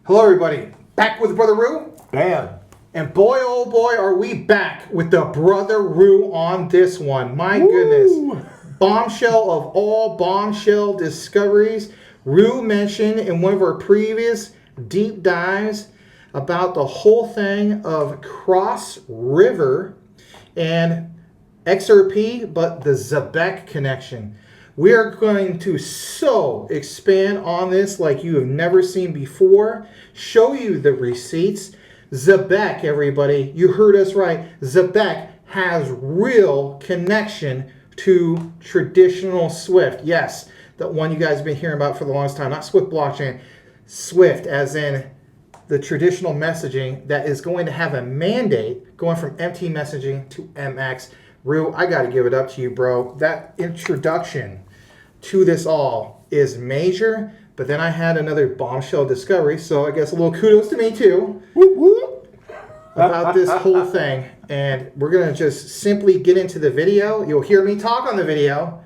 Hello, everybody. Back with Brother Rue. Bam. And boy, oh boy, are we back with the Brother Rue on this one. My goodness. Bombshell of all bombshell discoveries. Rue mentioned in one of our previous deep dives about the whole thing of Cross River and XRP, but the Zebec connection. We are going to so expand on this like you have never seen before. Show you the receipts. Zebec, everybody, you heard us right. Zebec has real connection to traditional SWIFT. Yes, the one you guys have been hearing about for the longest time. Not SWIFT blockchain, SWIFT as in the traditional messaging that is going to have a mandate going from MT messaging to MX. Rue, I got to give it up to you, bro. That introduction to this all is major, but then I had another bombshell discovery, so I guess a little kudos to me too about this whole thing. And we're going to just simply get into the video. You'll hear me talk on the video,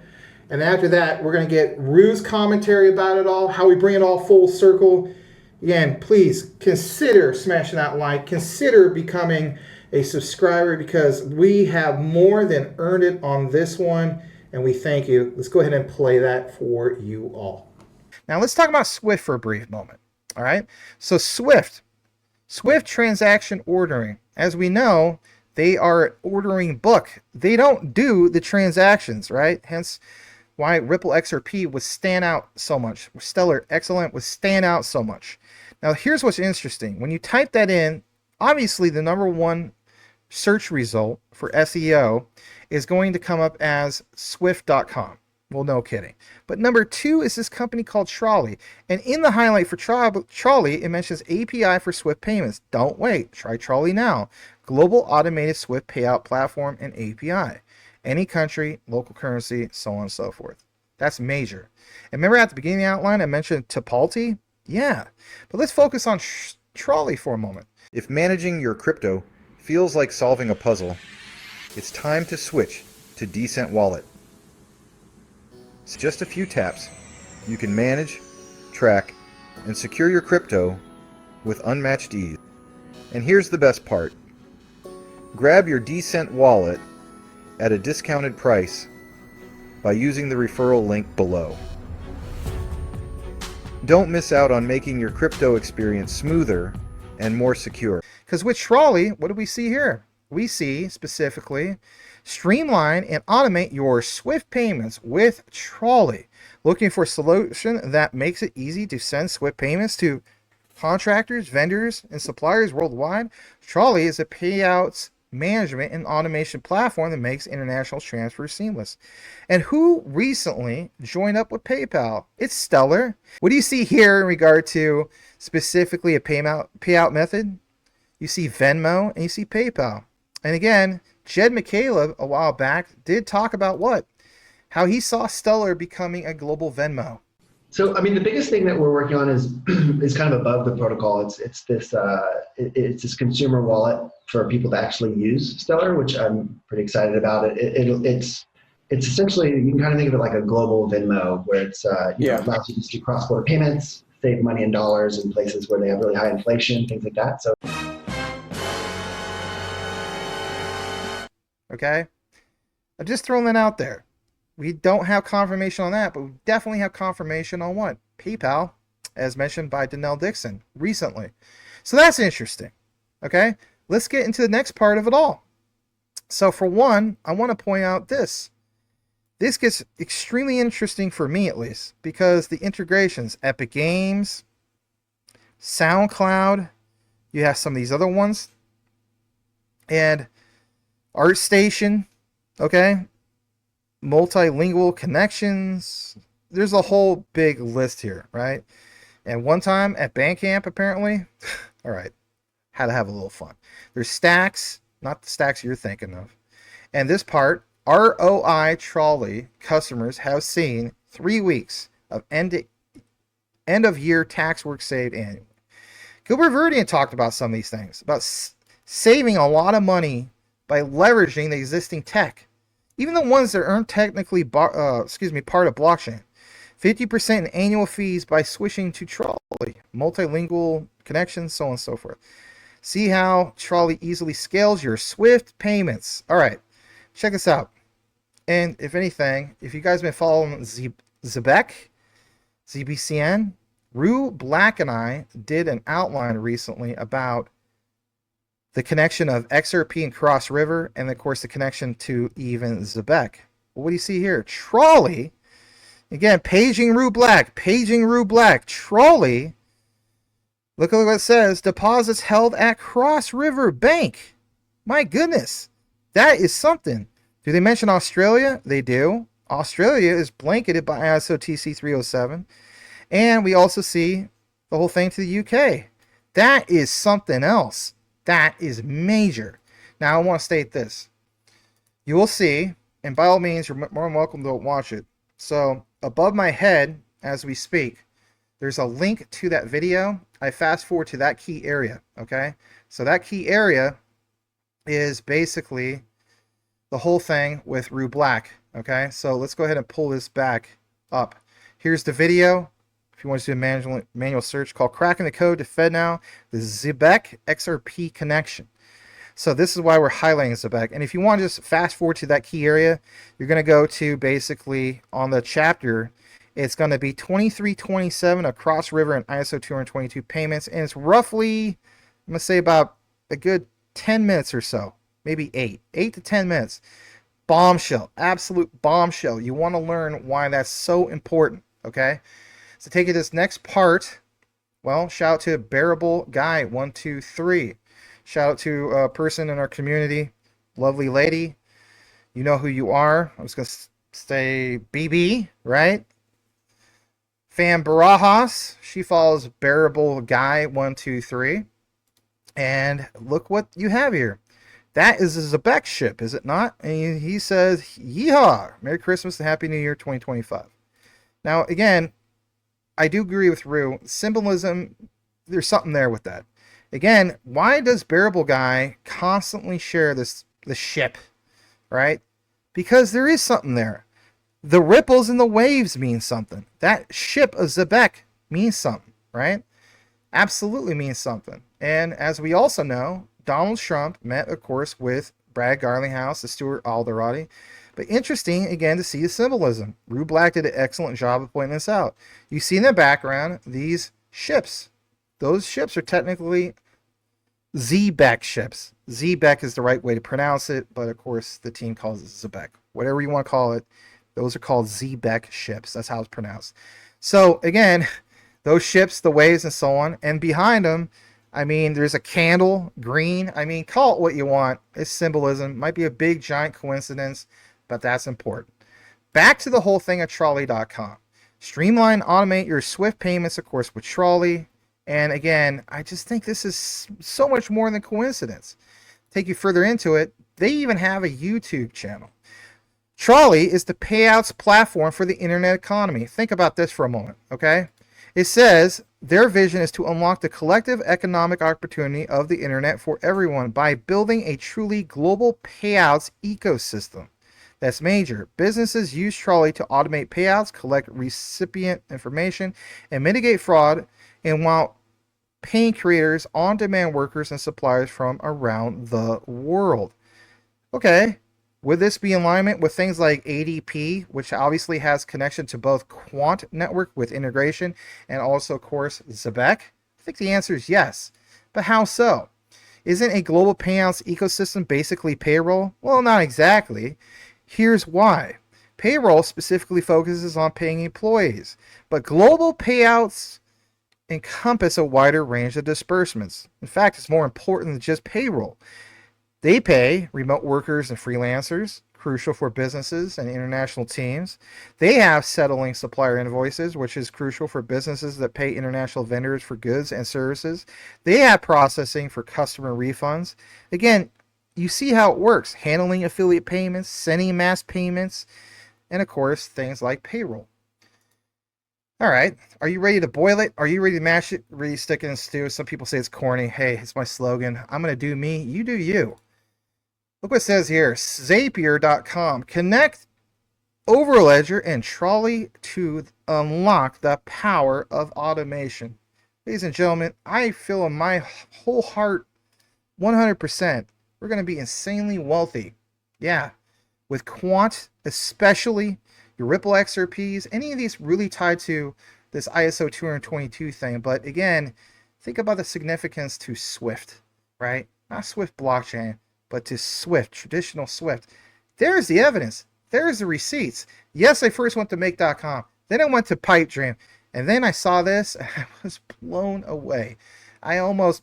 and after that, we're going to get Rue's commentary about it all, how we bring it all full circle. Again, please consider smashing that like, consider becoming a subscriber because we have more than earned it on this one, and we thank you. Let's go ahead and play that for you all. Now let's talk about SWIFT for a brief moment. All right. So SWIFT transaction ordering. As we know, they are an ordering book. They don't do the transactions, right? Hence why Ripple XRP would stand out so much. Stellar Excellent would stand out so much. Now here's what's interesting. When you type that in, obviously the number one search result for SEO is going to come up as swift.com. Well, no kidding. But number two is this company called Trolley. And in the highlight for Trolley, it mentions API for Swift payments. Don't wait. Try Trolley now. Global automated Swift payout platform and API. Any country, local currency, so on and so forth. That's major. And remember at the beginning of the outline, I mentioned Tipalti? Yeah. But let's focus on Trolley for a moment. If managing your crypto feels like solving a puzzle, it's time to switch to DCENT Wallet. It's just a few taps. You can manage, track, and secure your crypto with unmatched ease. And here's the best part. Grab your DCENT Wallet at a discounted price by using the referral link below. Don't miss out on making your crypto experience smoother and more secure. Because with Trolley, what do we see here? We see specifically streamline and automate your SWIFT payments with Trolley. Looking for a solution that makes it easy to send SWIFT payments to contractors, vendors, and suppliers worldwide? Trolley is a payouts management and automation platform that makes international transfers seamless. And who recently joined up with PayPal? It's Stellar. What do you see here in regard to specifically a payout method? You see Venmo and you see PayPal. And again, Jed McCaleb a while back did talk about what? How he saw Stellar becoming a global Venmo. So, I mean, the biggest thing that we're working on is kind of above the protocol. It's this consumer wallet for people to actually use Stellar, which I'm pretty excited about. It's essentially, you can kind of think of it like a global Venmo, where it's it allows you to do cross-border payments, save money in dollars in places where they have really high inflation, things like that. So. Okay, I'm just throwing that out there. We don't have confirmation on that, but we definitely have confirmation on what? PayPal, as mentioned by Danelle Dixon recently. So that's interesting. Okay, let's get into the next part of it all. So for one, I want to point out this. This gets extremely interesting for me at least, because the integrations, Epic Games, SoundCloud, you have some of these other ones, and ArtStation, okay? Multilingual connections. There's a whole big list here, right? And one time at Bandcamp, apparently, all right, had to have a little fun. There's stacks, not the stacks you're thinking of. And this part, ROI Trolley customers have seen 3 weeks of end of year tax work saved annually. Gilbert Verdian talked about some of these things, about saving a lot of money by leveraging the existing tech, even the ones that aren't technically part of blockchain. 50% in annual fees by switching to Trolley. Multilingual connections, so on and so forth. See how Trolley easily scales your SWIFT payments. All right, check this out. And if anything, if you guys have been following Zebec, ZBCN, Rue Black and I did an outline recently about the connection of XRP and Cross River, and of course the connection to even Zebec. Well, what do you see here? Trolley, again, paging Rue Black, Trolley. Look at what it says, deposits held at Cross River Bank. My goodness, that is something. Do they mention Australia? They do. Australia is blanketed by ISO TC 307. And we also see the whole thing to the UK. That is something else. That is major. Now, I want to state this. You will see, and by all means, you're more than welcome to watch it. So, above my head, as we speak, there's a link to that video. I fast forward to that key area, okay? So that key area is basically the whole thing with Rue Black, okay? So let's go ahead and pull this back up. Here's the video. If you want to do a manual search called Cracking the Code to FedNow, the Zebec XRP connection. So this is why we're highlighting Zebec. And if you want to just fast forward to that key area, you're going to go to basically on the chapter, it's going to be 2327 across river and ISO 222 payments. And it's roughly, I'm going to say about a good 10 minutes or so, maybe 8 to 10 minutes. Bombshell, absolute bombshell. You want to learn why that's so important, okay? So take it this next part. Well, shout out to Bearable Guy 123. Shout out to a person in our community, lovely lady. You know who you are. I was going to say BB, right? Fan Barajas, she follows Bearable Guy 123. And look what you have here. That is a Zebec ship, is it not? And he says, yeehaw, Merry Christmas and Happy New Year 2025. Now, again, I do agree with Rue. Symbolism, there's something there with that. Again, why does Bearable Guy constantly share the ship, right? Because there is something there. The ripples and the waves mean something. That ship of Zebec means something, right? Absolutely means something. And as we also know, Donald Trump met, of course, with Brad Garlinghouse, the Stuart Alderati. But interesting, again, to see the symbolism. Rue Black did an excellent job of pointing this out. You see in the background these ships. Those ships are technically Zebec ships. Zebec is the right way to pronounce it, but of course the team calls it Zebec. Whatever you want to call it, those are called Zebec ships. That's how it's pronounced. So again, those ships, the waves, and so on. And behind them, I mean, there's a candle, green. I mean, call it what you want. It's symbolism. Might be a big, giant coincidence, but that's important. Back to the whole thing at Trolley.com. Streamline, automate your SWIFT payments, of course, with Trolley. And again, I just think this is so much more than coincidence. Take you further into it, they even have a YouTube channel. Trolley is the payouts platform for the internet economy. Think about this for a moment, okay? It says their vision is to unlock the collective economic opportunity of the internet for everyone by building a truly global payouts ecosystem. That's major. Businesses use Trolley to automate payouts, collect recipient information, and mitigate fraud, and while paying creators, on-demand workers, and suppliers from around the world. Okay. Would this be in alignment with things like ADP, which obviously has connection to both Quant network with integration and also, of course, Zebec? I think the answer is yes. But how so? Isn't a global payouts ecosystem basically payroll? Well, not exactly. Here's why. Payroll specifically focuses on paying employees, but global payouts encompass a wider range of disbursements. In fact, it's more important than just payroll. They pay remote workers and freelancers, crucial for businesses and international teams. They have settling supplier invoices, which is crucial for businesses that pay international vendors for goods and services. They have processing for customer refunds. Again, you see how it works. Handling affiliate payments, sending mass payments, and of course, things like payroll. All right, are you ready to boil it? Are you ready to mash it? Ready to stick it in stew? Some people say it's corny. Hey, it's my slogan. I'm going to do me. You do you. Look what it says here. Zapier.com. Connect Overledger and Trolley to unlock the power of automation. Ladies and gentlemen, I feel in my whole heart 100% we're going to be insanely wealthy. Yeah, with Quant, especially your Ripple XRPs, any of these really tied to this ISO 222 thing. But again, think about the significance to SWIFT, right? Not SWIFT blockchain, but to SWIFT, traditional SWIFT. There's the evidence. There's the receipts. Yes, I first went to make.com. Then I went to Pipedream. And then I saw this and I was blown away. I almost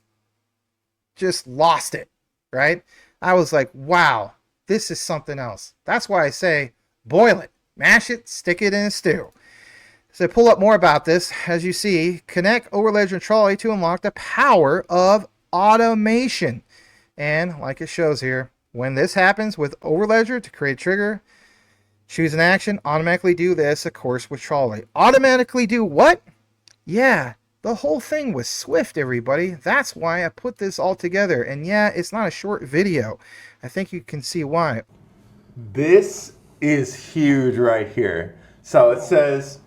just lost it, right? I was like, wow, this is something else. That's why I say boil it, mash it, stick it in a stew. So pull up more about this. As you see, connect Overledger and Trolley to unlock the power of automation. And like it shows here, when this happens with Overledger to create a trigger, choose an action, automatically do this, of course, with Trolley. Automatically do what? Yeah, the whole thing was SWIFT, everybody. That's why I put this all together. And yeah, it's not a short video. I think you can see why. This is huge right here. So it says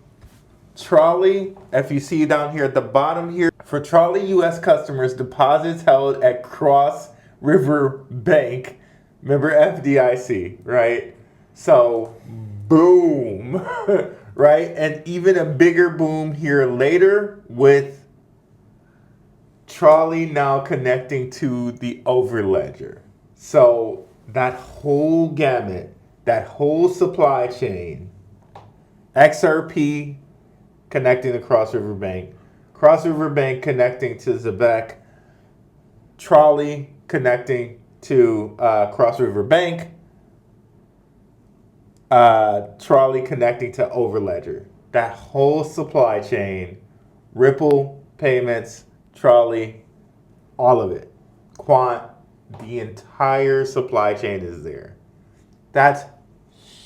Trolley, if you see down here at the bottom here, for Trolley US customers, deposits held at Cross River Bank, member FDIC, right? So, boom, right? And even a bigger boom here later with Trolley now connecting to the Overledger. So, that whole gamut, that whole supply chain, XRP connecting to Cross River Bank connecting to Zebec, Trolley connecting to Cross River Bank, Trolley connecting to Overledger. That whole supply chain, Ripple payments, Trolley, all of it. Quant, the entire supply chain is there. That's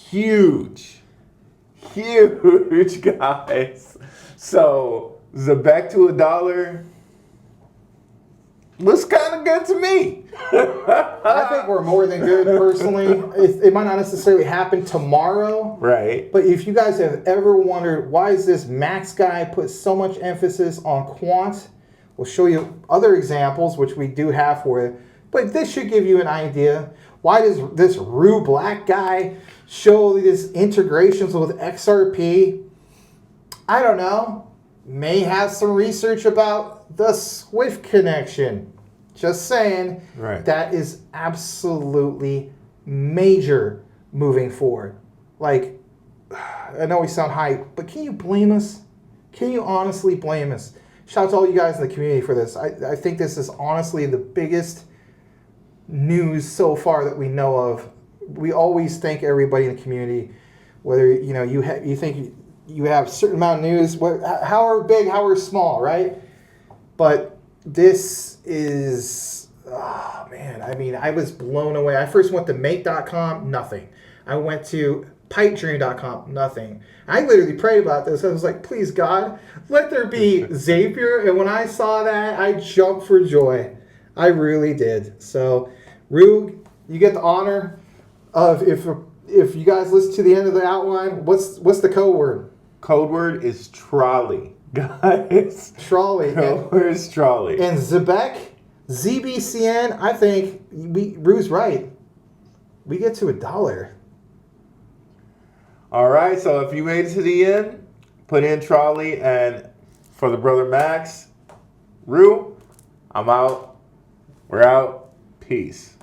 huge. Huge, guys. So, Zebec to $1 looks kind of good to me. I think we're more than good, personally. It might not necessarily happen tomorrow. Right. But if you guys have ever wondered why is this Max guy put so much emphasis on Quant, we'll show you other examples, which we do have for you. But this should give you an idea. Why does this Rue Black guy show these integrations with XRP? I don't know. May have some research about the SWIFT connection. Just saying. Right. That is absolutely major moving forward. Like, I know we sound hype, but can you blame us? Can you honestly blame us? Shout out to all you guys in the community for this. I think this is honestly the biggest news so far that we know of. We always thank everybody in the community, whether you think you have a certain amount of news, however big, however small, right? But this is, oh man, I mean, I was blown away. I first went to make.com, nothing. I went to pipedream.com, nothing. I literally prayed about this. I was like, please God, let there be Zapier. And when I saw that, I jumped for joy. I really did. So, Rue, you get the honor of, if you guys listen to the end of the outline, what's the code word? Code word is Trolley, guys. Trolley. Code word is Trolley. And Zebec, ZBCN, I think Rue's right. We get to $1. All right, so if you made it to the end, put in Trolley, and for the brother Max, Rue, I'm out. We're out. Peace.